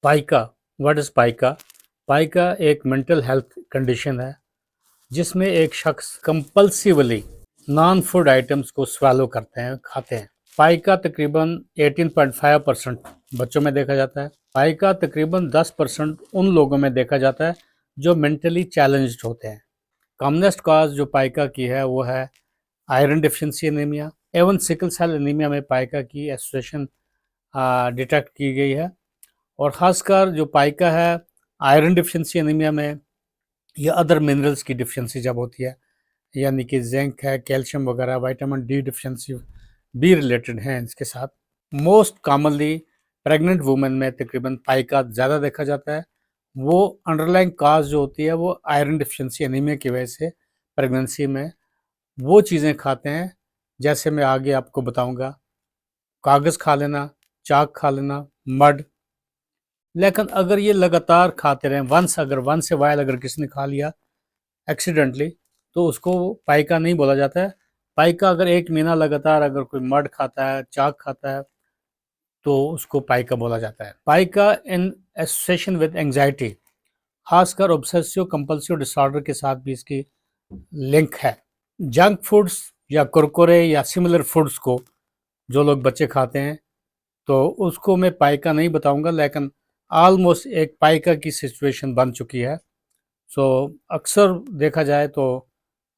Paika, what is pica? Pica एक mental health condition है जिसमें एक शख्स कंपल्सिवली नॉन फूड आइटम्स को स्वेलो करते हैं, खाते हैं। पाइका तकरीबन 18.5% बच्चों में देखा जाता है। पाइका तकरीबन 10% उन लोगों में देखा जाता है जो मेंटली चैलेंज्ड होते हैं। कॉमनेस्ट कॉज जो पाइका की है वो है आयरन डिफिशिएंसी एनीमिया। एवं सिकल सेल एनीमिया में पाइका की एसोसिएशन डिटेक्ट की गई है। और ख़ासकर जो पाइका है आयरन डिफिशिएंसी एनीमिया में या अदर मिनरल्स की डिफिशिएंसी जब होती है, यानी कि जिंक है, कैल्शियम वगैरह, विटामिन डी डिफिशिएंसी भी रिलेटेड हैं इसके साथ। मोस्ट कॉमनली प्रेग्नेंट वुमेन में तकरीबन पाइका ज़्यादा देखा जाता है। वो अंडरलाइंग काज जो होती है वो आयरन डिफिशिएंसी एनीमिया की वजह से प्रेगनेंसी में वो चीज़ें खाते हैं, जैसे मैं आगे आपको बताऊंगा। कागज़ खा लेना, चाक खा लेना, मड। लेकिन अगर ये लगातार खाते रहें, अगर वन से वाइल अगर किसी ने खा लिया एक्सीडेंटली, तो उसको पाइका नहीं बोला जाता है। पाइका अगर 1 महीना लगातार अगर कोई मड खाता है, चाक खाता है, तो उसको पाइका बोला जाता है। Pica in association with anxiety, खासकर ऑब्सेसिव कंपल्सिव डिसऑर्डर के साथ भी इसकी लिंक है। जंक फूड्स या कुरकुरे या सिमिलर फूड्स को जो लोग बच्चे खाते हैं, तो उसको मैं पाइका नहीं बताऊंगा, लेकिन ऑलमोस्ट एक पाइका की सिचुएशन बन चुकी है। सो अक्सर देखा जाए तो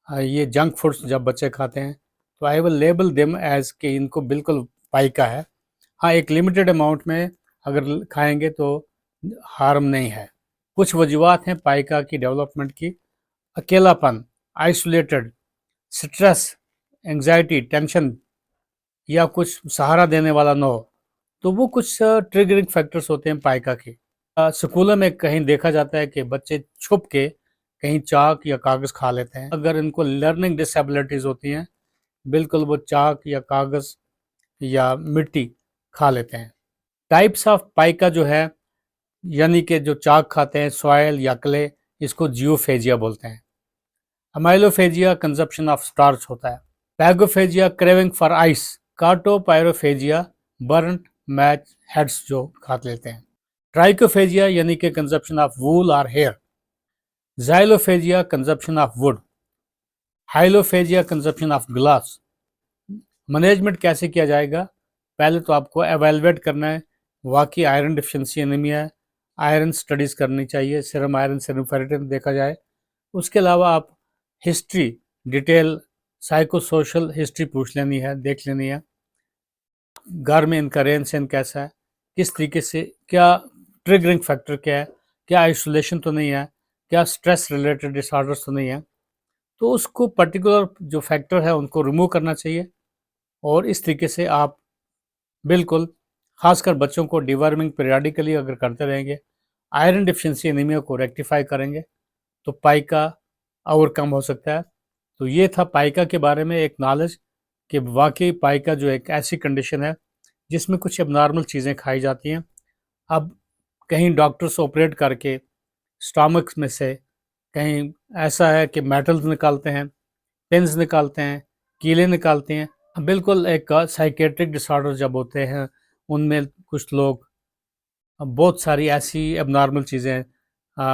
ये जंक फूड्स जब बच्चे खाते हैं तो I will label them as कि इनको बिल्कुल पाइका है। हाँ, एक लिमिटेड अमाउंट में अगर खाएंगे तो हार्म नहीं है। कुछ वजूहत हैं पाइका की डेवलपमेंट की। अकेलापन, आइसोलेटेड, स्ट्रेस, एंजाइटी, टेंशन, या कुछ सहारा देने वाला न हो, तो वो कुछ ट्रिगरिंग फैक्टर्स होते हैं पाइका के। स्कूलों में कहीं देखा जाता है कि बच्चे छुप के कहीं चाक या कागज़ खा लेते हैं। अगर इनको लर्निंग डिसेबिलिटीज़ होती हैं, बिल्कुल वो चाक या कागज़ या मिट्टी खा लेते हैं। टाइप्स ऑफ पाइका जो है, यानी कि जो चाक खाते हैं, सॉयल या क्ले, इसको जियोफेजिया बोलते हैं। अमाइलोफेजिया कंजप्शन ऑफ स्टार्च होता है। Pagophagia craving for ice. Cartopyrophagia burn match heads जो खा लेते हैं। ट्राइकोफेजिया यानी कि कंजप्शन ऑफ वूल और hair. Xylophagia consumption of wood. Hyalophagia consumption of glass. Management कैसे किया जाएगा? पहले तो आपको एवेलुएट करना है वाकई आयरन डिफिशिएंसी एनीमिया है, आयरन स्टडीज़ करनी चाहिए, सीरम आयरन, सीरम फेरेटिन देखा जाए। उसके अलावा आप history, detail psycho social history पूछ लेनी है, देख लेनी है। घर में इनका रहन सहन कैसा है, किस तरीके से, क्या ट्रिगरिंग फैक्टर क्या है, क्या आइसोलेशन तो नहीं है, क्या स्ट्रेस रिलेटेड डिसऑर्डर्स तो नहीं है। तो उसको पर्टिकुलर जो फैक्टर है उनको रिमूव करना चाहिए। और इस तरीके से आप बिल्कुल, खासकर बच्चों को डिवर्मिंग पीरियडिकली अगर करते रहेंगे, आयरन डिफिशिएंसी एनीमिया को रेक्टिफाई करेंगे, तो पाइका ओवरकम हो सकता है। तो ये था पाइका के बारे में एक नॉलेज कि वाकई पाइका जो एक ऐसी कंडीशन है जिसमें कुछ एबनॉर्मल चीज़ें खाई जाती हैं। अब कहीं डॉक्टर्स ऑपरेट करके स्टमक में से कहीं ऐसा है कि मेटल्स निकालते हैं, पिन्स निकालते हैं, कीले निकालते हैं। बिल्कुल एक साइकेट्रिक डिसऑर्डर जब होते हैं, उनमें कुछ लोग बहुत सारी ऐसी एबनॉर्मल चीज़ें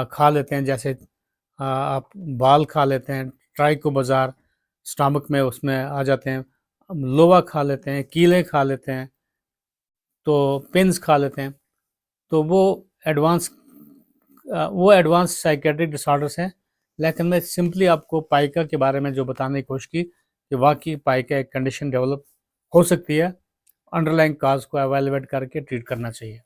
खा लेते हैं, जैसे आप बाल खा लेते हैं, ट्राइको बाज़ार स्टमक में उसमें आ जाते हैं, लोहा खा लेते हैं, कीले खा लेते हैं, तो पिन्स खा लेते हैं। तो एडवांस वो एडवांस साइकेट्रिक डिसऑर्डर्स हैं। लेकिन मैं सिंपली आपको पाइका के बारे में जो बताने की कोशिश की कि वाकई पाइका एक कंडीशन डेवलप हो सकती है, अंडरलाइंग काज को एवेलुएट करके ट्रीट करना चाहिए।